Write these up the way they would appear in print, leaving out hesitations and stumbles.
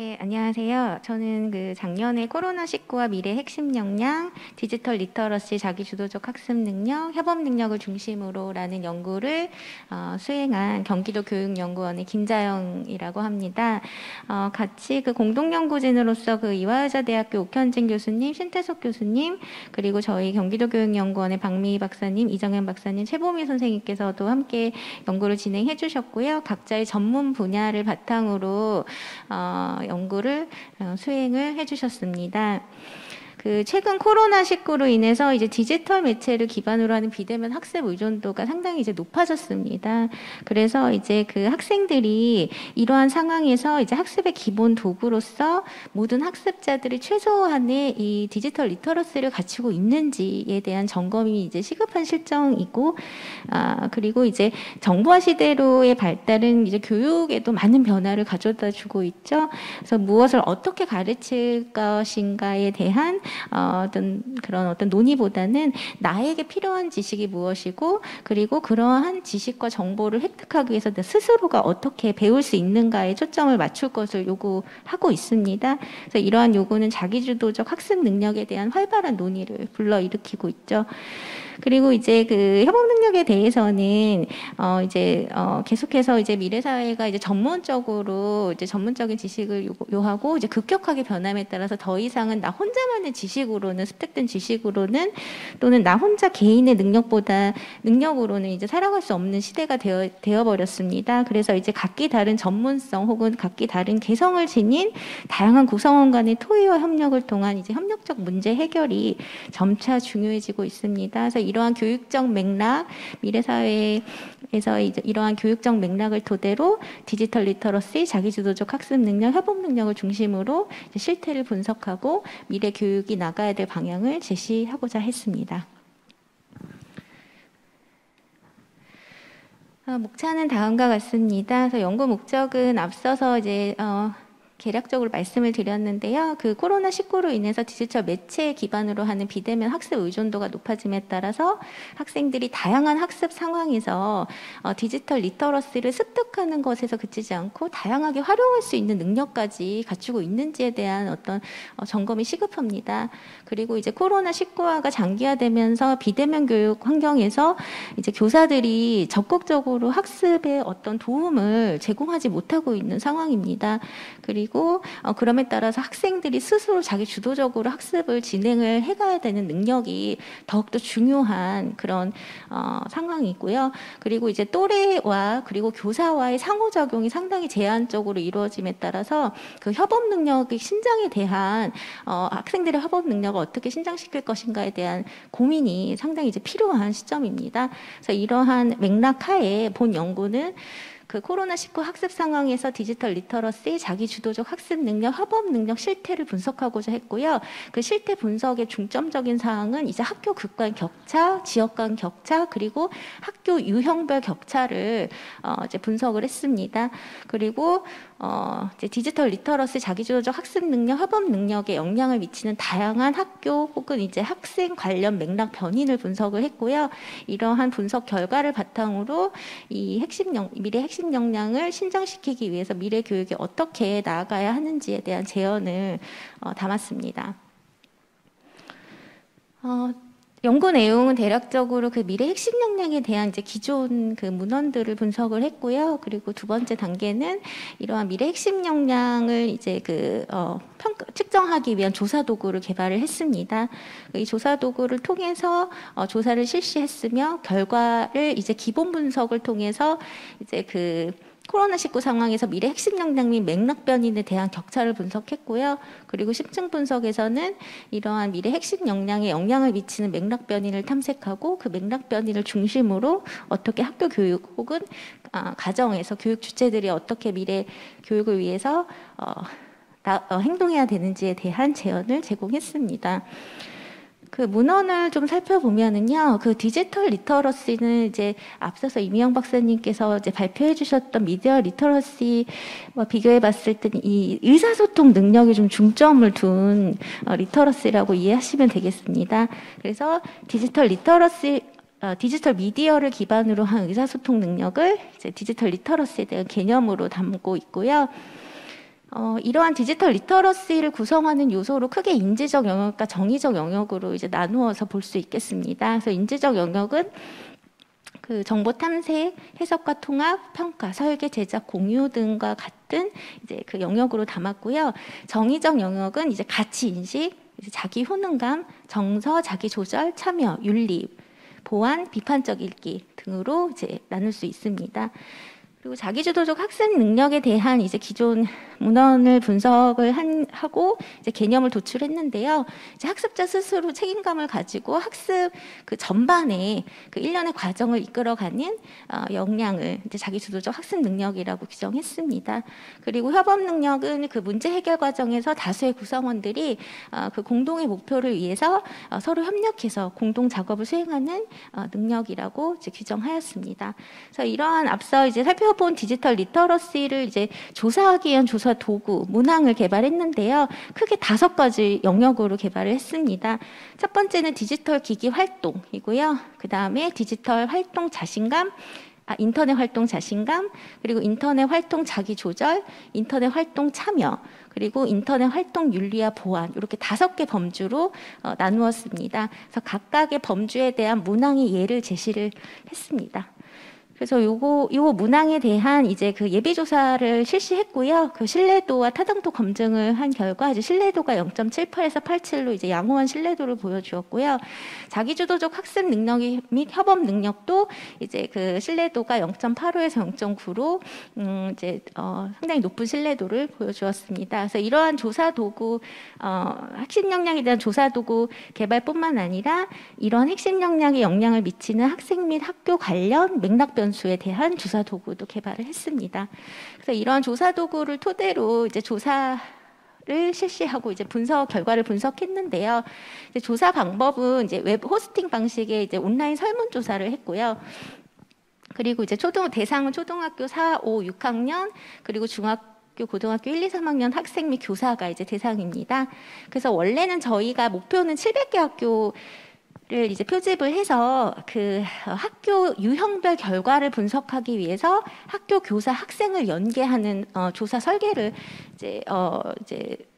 네, 안녕하세요. 저는 작년에 코로나19와 미래 핵심 역량, 디지털 리터러시 자기주도적 학습 능력, 협업 능력을 중심으로라는 연구를 수행한 경기도 교육연구원의 김자영이라고 합니다. 같이 공동연구진으로서 이화여자대학교 옥현진 교수님, 신태석 교수님, 그리고 저희 경기도 교육연구원의 박미희 박사님, 이정현 박사님, 최보미 선생님께서도 함께 연구를 진행해 주셨고요. 각자의 전문 분야를 바탕으로 연구를 수행을 해주셨습니다. 최근 코로나19로 인해서 이제 디지털 매체를 기반으로 하는 비대면 학습 의존도가 상당히 이제 높아졌습니다. 그래서 이제 학생들이 이러한 상황에서 이제 학습의 기본 도구로서 모든 학습자들이 최소한의 이 디지털 리터러시를 갖추고 있는지에 대한 점검이 이제 시급한 실정이고, 그리고 이제 정보화 시대로의 발달은 이제 교육에도 많은 변화를 가져다 주고 있죠. 그래서 무엇을 어떻게 가르칠 것인가에 대한 어떤 논의보다는 나에게 필요한 지식이 무엇이고, 그리고 그러한 지식과 정보를 획득하기 위해서 스스로가 어떻게 배울 수 있는가에 초점을 맞출 것을 요구하고 있습니다. 그래서 이러한 요구는 자기주도적 학습 능력에 대한 활발한 논의를 불러일으키고 있죠. 그리고 이제 협업 능력에 대해서는 계속해서 이제 미래 사회가 이제 전문적으로 이제 전문적인 지식을 요하고 이제 급격하게 변함에 따라서 더 이상은 나 혼자만의 지식으로는, 습득된 지식으로는, 또는 나 혼자 개인의 능력으로는 이제 살아갈 수 없는 시대가 되어버렸습니다. 그래서 이제 각기 다른 전문성 혹은 각기 다른 개성을 지닌 다양한 구성원 간의 토의와 협력을 통한 이제 협력적 문제 해결이 점차 중요해지고 있습니다. 그래서 이러한 교육적 맥락, 미래 사회에서 이러한 교육적 맥락을 토대로 디지털 리터러시, 자기주도적 학습 능력, 협업 능력을 중심으로 실태를 분석하고 미래 교육이 나가야 될 방향을 제시하고자 했습니다. 목차는 다음과 같습니다. 그래서 연구 목적은 앞서서 이제 개략적으로 말씀을 드렸는데요. 코로나19로 인해서 디지털 매체 기반으로 하는 비대면 학습 의존도가 높아짐에 따라서 학생들이 다양한 학습 상황에서 디지털 리터러시를 습득하는 것에서 그치지 않고 다양하게 활용할 수 있는 능력까지 갖추고 있는지에 대한 어떤 점검이 시급합니다. 그리고 이제 코로나19가 장기화되면서 비대면 교육 환경에서 이제 교사들이 적극적으로 학습에 어떤 도움을 제공하지 못하고 있는 상황입니다. 그리고 그럼에 따라서 학생들이 스스로 자기 주도적으로 학습을 진행을 해가야 되는 능력이 더욱더 중요한 그런 상황이고요. 그리고 이제 또래와 그리고 교사와의 상호작용이 상당히 제한적으로 이루어짐에 따라서 협업 능력의 신장에 대한 학생들의 협업 능력을 어떻게 신장시킬 것인가에 대한 고민이 상당히 이제 필요한 시점입니다. 그래서 이러한 맥락 하에 본 연구는 코로나19 학습 상황에서 디지털 리터러시, 자기주도적 학습 능력, 협업 능력 실태를 분석하고자 했고요. 실태 분석의 중점적인 사항은 이제 학교 간 격차, 지역 간 격차, 그리고 학교 유형별 격차를 이제 분석을 했습니다. 그리고 이제 디지털 리터러시, 자기주도적 학습 능력, 협업 능력에 영향을 미치는 다양한 학교 혹은 이제 학생 관련 맥락 변인을 분석을 했고요. 이러한 분석 결과를 바탕으로 미래 핵심 역량을 신장시키기 위해서 미래 교육에 어떻게 나아가야 하는지에 대한 제언을 담았습니다. 연구 내용은 대략적으로 미래 핵심 역량에 대한 이제 기존 문헌들을 분석을 했고요. 그리고 두 번째 단계는 이러한 미래 핵심 역량을 이제 측정하기 위한 조사 도구를 개발을 했습니다. 이 조사 도구를 통해서 조사를 실시했으며 결과를 이제 기본 분석을 통해서 이제 코로나19 상황에서 미래 핵심 역량 및 맥락 변인에 대한 격차를 분석했고요. 그리고 심층 분석에서는 이러한 미래 핵심 역량에 영향을 미치는 맥락 변인을 탐색하고 그 맥락 변인을 중심으로 어떻게 학교 교육 혹은 가정에서 교육 주체들이 어떻게 미래 교육을 위해서 행동해야 되는지에 대한 제언을 제공했습니다. 문헌을 좀 살펴보면은요, 디지털 리터러시는 이제 앞서서 이미영 박사님께서 이제 발표해 주셨던 미디어 리터러시와 비교해 봤을 때는 이 의사소통 능력에 좀 중점을 둔 리터러시라고 이해하시면 되겠습니다. 그래서 디지털 미디어를 기반으로 한 의사소통 능력을 이제 디지털 리터러시에 대한 개념으로 담고 있고요. 이러한 디지털 리터러시를 구성하는 요소로 크게 인지적 영역과 정의적 영역으로 이제 나누어서 볼 수 있겠습니다. 그래서 인지적 영역은 그 정보 탐색, 해석과 통합, 평가, 설계, 제작, 공유 등과 같은 이제 그 영역으로 담았고요. 정의적 영역은 이제 가치 인식, 이제 자기 효능감, 정서, 자기 조절, 참여, 윤리, 보완, 비판적 읽기 등으로 이제 나눌 수 있습니다. 그리고 자기주도적 학습 능력에 대한 이제 기존 문헌을 분석을 하고 이제 개념을 도출했는데요. 이제 학습자 스스로 책임감을 가지고 학습 그 전반에 그 일련의 과정을 이끌어가는 역량을 이제 자기주도적 학습 능력이라고 규정했습니다. 그리고 협업 능력은 그 문제 해결 과정에서 다수의 구성원들이 그 공동의 목표를 위해서 서로 협력해서 공동 작업을 수행하는 능력이라고 이제 규정하였습니다. 그래서 이러한 앞서 이제 살펴본 디지털 리터러시를 이제 조사하기 위한 조사 도구, 문항을 개발했는데요. 크게 5가지 영역으로 개발을 했습니다. 첫 번째는 디지털 기기 활동이고요. 그 다음에 디지털 활동 자신감, 인터넷 활동 자신감, 그리고 인터넷 활동 자기 조절, 인터넷 활동 참여, 그리고 인터넷 활동 윤리와 보완, 이렇게 5개 범주로 나누었습니다. 그래서 각각의 범주에 대한 문항의 예를 제시를 했습니다. 그래서 요거 문항에 대한 이제 그 예비 조사를 실시했고요. 그 신뢰도와 타당도 검증을 한 결과 이제 신뢰도가 0.78에서 87로 이제 양호한 신뢰도를 보여주었고요. 자기주도적 학습 능력 및 협업 능력도 이제 그 신뢰도가 0.85에서 0.9로 이제 상당히 높은 신뢰도를 보여주었습니다. 그래서 이러한 조사 도구 핵심 역량에 대한 조사 도구 개발뿐만 아니라 이러한 핵심 역량에 영향을 미치는 학생 및 학교 관련 맥락 변수에 대한 조사 도구도 개발을 했습니다. 그래서 이런 조사 도구를 토대로 이제 조사를 실시하고 이제 분석 결과를 분석했는데요. 이제 조사 방법은 이제 웹 호스팅 방식의 이제 온라인 설문 조사를 했고요. 그리고 이제 대상은 초등학교 4, 5, 6학년 그리고 중학교 고등학교 1, 2, 3학년 학생 및 교사가 이제 대상입니다. 그래서 원래는 저희가 목표는 700개 학교를 이제 표집을 해서 그 학교 유형별 결과를 분석하기 위해서 학교 교사 학생을 연계하는 조사 설계를 이제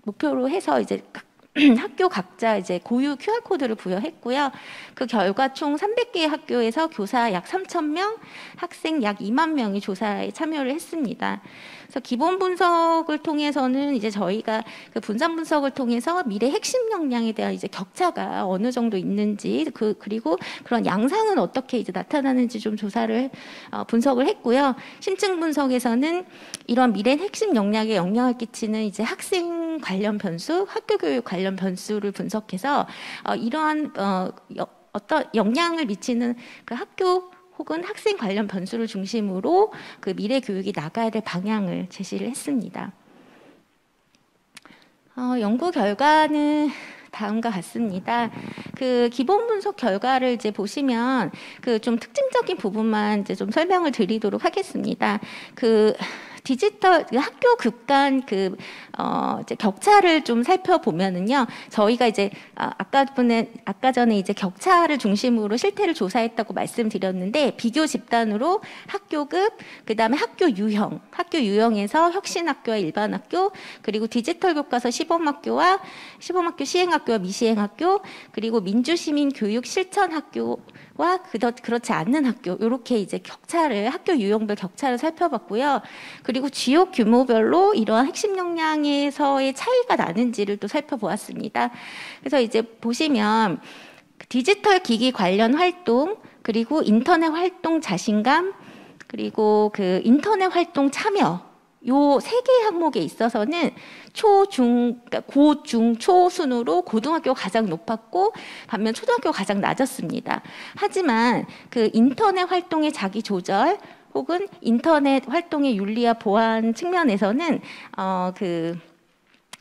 목표로 해서 이제 학교 각자 이제 고유 QR코드를 부여했고요. 그 결과 총 300개의 학교에서 교사 약 3,000명, 학생 약 2만 명이 조사에 참여를 했습니다. 그래서 기본 분석을 통해서는 이제 저희가 그 분산 분석을 통해서 미래 핵심 역량에 대한 이제 격차가 어느 정도 있는지 그리고 그런 양상은 어떻게 이제 나타나는지 좀 조사를 분석을 했고요. 심층 분석에서는 이런 미래 핵심 역량에 영향을 끼치는 이제 학생 관련 변수, 학교 교육 관련 변수를 분석해서 이러한 어떤 영향을 미치는 그 학교 혹은 학생 관련 변수를 중심으로 그 미래 교육이 나가야 될 방향을 제시를 했습니다. 연구 결과는 다음과 같습니다. 그 기본 분석 결과를 이제 보시면 그 좀 특징적인 부분만 이제 좀 설명을 드리도록 하겠습니다. 그 디지털 학교 급간 이제 격차를 좀 살펴보면은요, 저희가 이제 아까 전에 이제 격차를 중심으로 실태를 조사했다고 말씀드렸는데 비교 집단으로 학교급, 그 다음에 학교 유형에서 혁신학교와 일반학교, 그리고 디지털 교과서 시범학교와 시범학교 시행학교와 미시행학교, 그리고 민주시민 교육 실천학교와 그렇지 않는 학교, 이렇게 이제 학교 유형별 격차를 살펴봤고요. 그리고 지역 규모별로 이러한 핵심 역량에서의 차이가 나는지를 또 살펴보았습니다. 그래서 이제 보시면 디지털 기기 관련 활동, 그리고 인터넷 활동 자신감, 그리고 그 인터넷 활동 참여, 요 3개의 항목에 있어서는 고, 중, 초 순으로 고등학교가 가장 높았고 반면 초등학교가 가장 낮았습니다. 하지만 그 인터넷 활동의 자기 조절 혹은 인터넷 활동의 윤리와 보완 측면에서는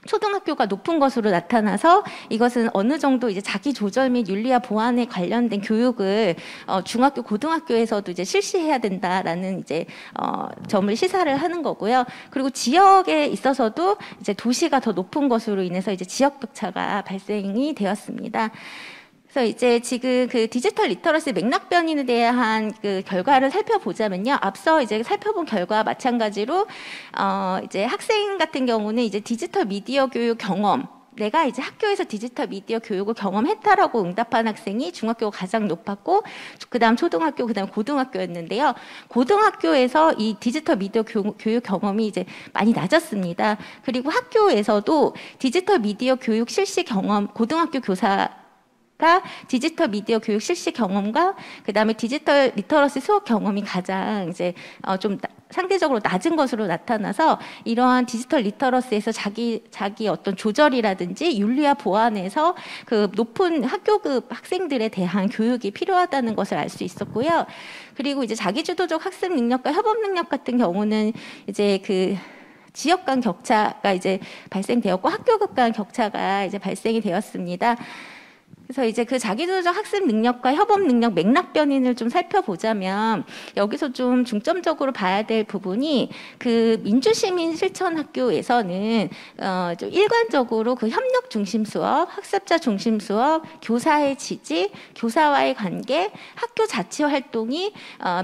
초등학교가 높은 것으로 나타나서 이것은 어느 정도 이제 자기 조절 및 윤리와 보완에 관련된 교육을 중학교, 고등학교에서도 이제 실시해야 된다라는 이제 점을 시사를 하는 거고요. 그리고 지역에 있어서도 이제 도시가 더 높은 것으로 인해서 이제 지역 격차가 발생이 되었습니다. 그래서 이제 지금 그 디지털 리터러시 맥락 변인에 대한 그 결과를 살펴보자면요. 앞서 이제 살펴본 결과와 마찬가지로 이제 학생 같은 경우는 이제 디지털 미디어 교육 경험, 내가 이제 학교에서 디지털 미디어 교육을 경험했다라고 응답한 학생이 중학교가 가장 높았고, 그다음 초등학교, 그다음 고등학교였는데요. 고등학교에서 이 디지털 미디어 교육 경험이 이제 많이 낮았습니다. 그리고 학교에서도 디지털 미디어 교육 실시 경험, 고등학교 교사 디지털 미디어 교육 실시 경험과 그다음에 디지털 리터러시 수업 경험이 가장 이제 좀 상대적으로 낮은 것으로 나타나서, 이러한 디지털 리터러시에서 자기 어떤 조절이라든지 윤리와 보완에서 그 높은 학교급 학생들에 대한 교육이 필요하다는 것을 알 수 있었고요. 그리고 이제 자기주도적 학습 능력과 협업 능력 같은 경우는 이제 그 지역 간 격차가 이제 발생되었고 학교급 간 격차가 이제 발생이 되었습니다. 그래서 이제 그 자기주도적 학습 능력과 협업 능력 맥락 변인을 좀 살펴보자면, 여기서 좀 중점적으로 봐야 될 부분이 그 민주시민 실천 학교에서는 좀 일관적으로 그 협력 중심 수업, 학습자 중심 수업, 교사의 지지, 교사와의 관계, 학교 자치 활동이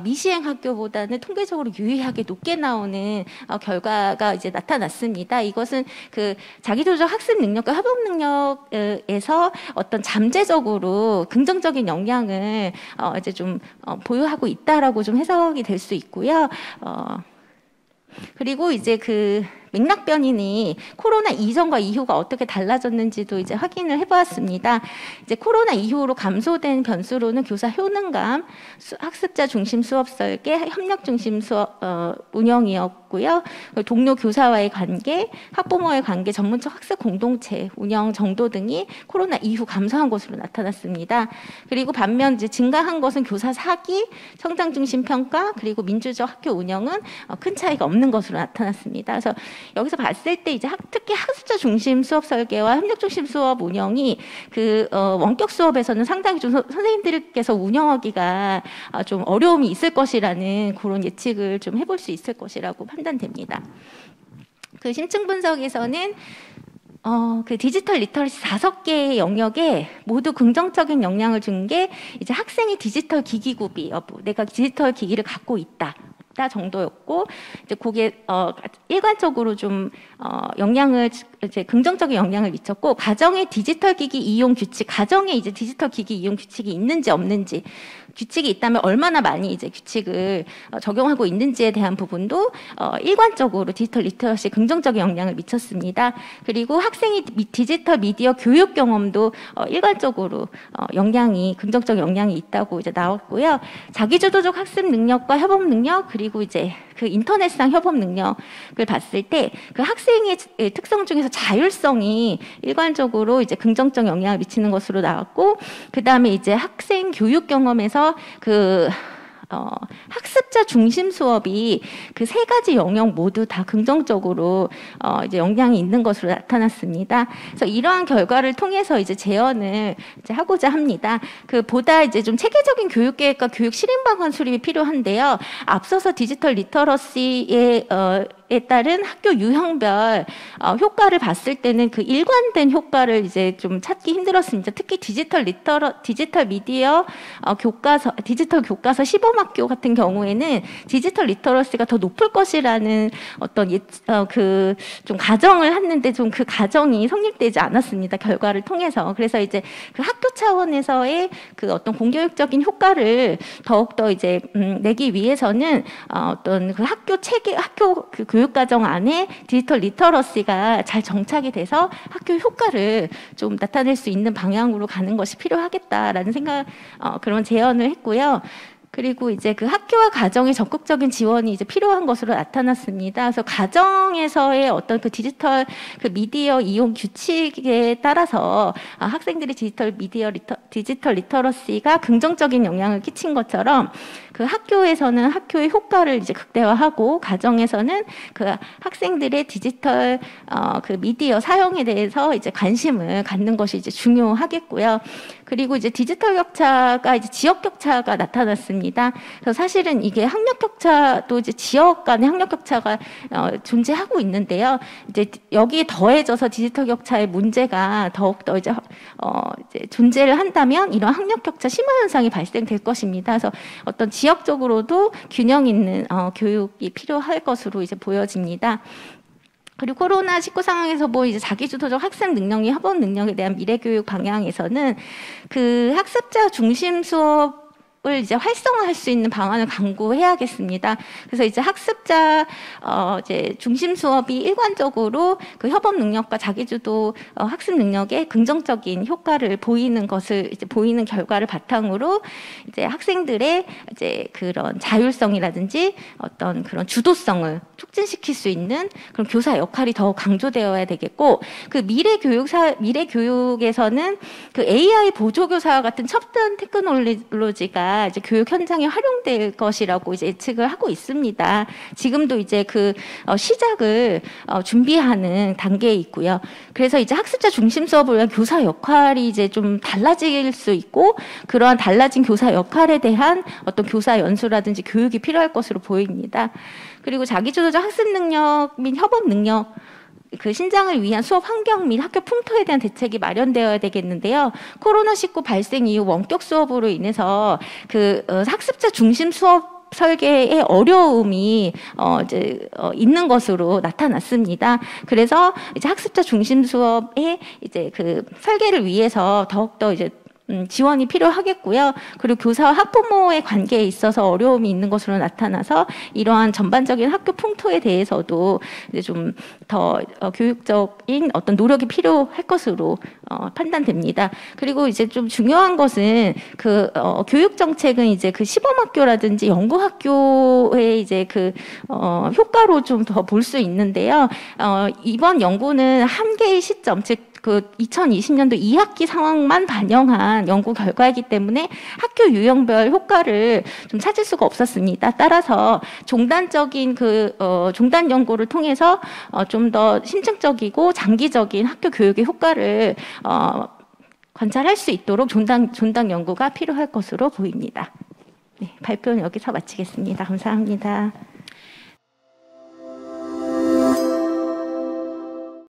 미시행 학교보다는 통계적으로 유의하게 높게 나오는 결과가 이제 나타났습니다. 이것은 그 자기주도적 학습 능력과 협업 능력에서 어떤 잠재적으로 긍정적인 영향을 이제 좀 보유하고 있다라고 좀 해석이 될 수 있고요. 그리고 이제 그 맥락 변인이 코로나 이전과 이후가 어떻게 달라졌는지도 이제 확인을 해보았습니다. 이제 코로나 이후로 감소된 변수로는 교사 효능감, 학습자 중심 수업 설계, 협력 중심 수업 운영이었고요. 동료 교사와의 관계, 학부모의 관계, 전문적 학습 공동체 운영 정도 등이 코로나 이후 감소한 것으로 나타났습니다. 그리고 반면 이제 증가한 것은 교사 사기, 성장 중심 평가, 그리고 민주적 학교 운영은 큰 차이가 없는 것으로 나타났습니다. 그래서 여기서 봤을 때 이제 특히 학습자 중심 수업 설계와 협력 중심 수업 운영이 그 원격 수업에서는 상당히 좀 선생님들께서 운영하기가 좀 어려움이 있을 것이라는 그런 예측을 좀 해볼 수 있을 것이라고 판단됩니다. 그 심층 분석에서는 그 디지털 리터러시 5개의 영역에 모두 긍정적인 영향을 준 게 이제 학생의 디지털 기기 구비 여부, 내가 디지털 기기를 갖고 있다 정도였고, 이제 그게 일관적으로 좀 영향을 이제 긍정적인 영향을 미쳤고, 가정의 디지털 기기 이용 규칙, 가정에 이제 디지털 기기 이용 규칙이 있는지 없는지, 규칙이 있다면 얼마나 많이 이제 규칙을 적용하고 있는지에 대한 부분도 일관적으로 디지털 리터러시에 긍정적인 영향을 미쳤습니다. 그리고 학생이 디지털 미디어 교육 경험도 일관적으로 긍정적 영향이 있다고 이제 나왔고요. 자기주도적 학습 능력과 협업 능력, 그리고 이제 그 인터넷상 협업 능력을 봤을 때 그 학생의 특성 중에서 자율성이 일관적으로 이제 긍정적 영향을 미치는 것으로 나왔고, 그 다음에 이제 학생 교육 경험에서 그 학습자 중심 수업이 그 3가지 영역 모두 다 긍정적으로 이제 영향이 있는 것으로 나타났습니다. 그래서 이러한 결과를 통해서 이제 재현을 이제 하고자 합니다. 그 보다 이제 좀 체계적인 교육 계획과 교육 실행 방안 수립이 필요한데요. 앞서서 디지털 리터러시에 따른 학교 유형별 효과를 봤을 때는 그 일관된 효과를 이제 좀 찾기 힘들었습니다. 특히 디지털 미디어 교과서, 디지털 교과서 시범학교 같은 경우에는 디지털 리터러시가 더 높을 것이라는 어떤 그 좀 가정을 했는데 좀 그 가정이 성립되지 않았습니다. 결과를 통해서. 그래서 이제 그 학교 차원에서의 그 어떤 공교육적인 효과를 더욱더 이제 내기 위해서는 어떤 그 학교 그 교육과정 안에 디지털 리터러시가 잘 정착이 돼서 학교 효과를 좀 나타낼 수 있는 방향으로 가는 것이 필요하겠다라는 그런 제언을 했고요. 그리고 이제 그 학교와 가정의 적극적인 지원이 이제 필요한 것으로 나타났습니다. 그래서 가정에서의 어떤 그 디지털 그 미디어 이용 규칙에 따라서 학생들이 디지털 리터러시가 긍정적인 영향을 끼친 것처럼, 그 학교에서는 학교의 효과를 이제 극대화하고, 가정에서는 그 학생들의 디지털 그 미디어 사용에 대해서 이제 관심을 갖는 것이 이제 중요하겠고요. 그리고 이제 디지털 격차가 이제 지역 격차가 나타났습니다. 그래서 사실은 이게 학력 격차도 이제 지역 간의 학력 격차가 존재하고 있는데요. 이제 여기에 더해져서 디지털 격차의 문제가 더욱더 이제 존재를 한다면 이런 학력 격차 심화 현상이 발생될 것입니다. 그래서 어떤 지역적으로도 균형 있는 교육이 필요할 것으로 이제 보여집니다. 그리고 코로나19 상황에서 뭐 이제 자기주도적 학습 능력이 협업 능력에 대한 미래교육 방향에서는 그 학습자 중심 수업을 이제 활성화할 수 있는 방안을 강구해야겠습니다. 그래서 이제 학습자 이제 중심 수업이 일관적으로 그 협업 능력과 자기주도 학습 능력에 긍정적인 효과를 보이는 것을 이제 보이는 결과를 바탕으로 이제 학생들의 이제 그런 자율성이라든지 어떤 그런 주도성을 촉진시킬 수 있는 그런 교사 역할이 더 강조되어야 되겠고, 그 미래 교육에서는 그 AI 보조교사와 같은 첨단 테크놀로지가 이제 교육 현장에 활용될 것이라고 이제 예측을 하고 있습니다. 지금도 이제 그 시작을 준비하는 단계에 있고요. 그래서 이제 학습자 중심 수업을 위한 교사 역할이 이제 좀 달라질 수 있고, 그러한 달라진 교사 역할에 대한 어떤 교사 연수라든지 교육이 필요할 것으로 보입니다. 그리고 자기주도적 학습 능력 및 협업 능력 그 신장을 위한 수업 환경 및 학교 풍토에 대한 대책이 마련되어야 되겠는데요. 코로나19 발생 이후 원격 수업으로 인해서 그 학습자 중심 수업 설계의 어려움이 있는 것으로 나타났습니다. 그래서 이제 학습자 중심 수업의 이제 그 설계를 위해서 더욱더 이제 지원이 필요하겠고요. 그리고 교사와 학부모의 관계에 있어서 어려움이 있는 것으로 나타나서 이러한 전반적인 학교 풍토에 대해서도 이제 좀 더 교육적인 어떤 노력이 필요할 것으로 판단됩니다. 그리고 이제 좀 중요한 것은 그 교육 정책은 이제 그 시범학교라든지 연구학교의 이제 그 효과로 좀 더 볼 수 있는데요. 이번 연구는 한 개의 시점, 즉 그 2020년도 2학기 상황만 반영한 연구 결과이기 때문에 학교 유형별 효과를 좀 찾을 수가 없었습니다. 따라서 종단적인 종단 연구를 통해서 좀 더 심층적이고 장기적인 학교 교육의 효과를 관찰할 수 있도록 종단 연구가 필요할 것으로 보입니다. 네, 발표는 여기서 마치겠습니다. 감사합니다.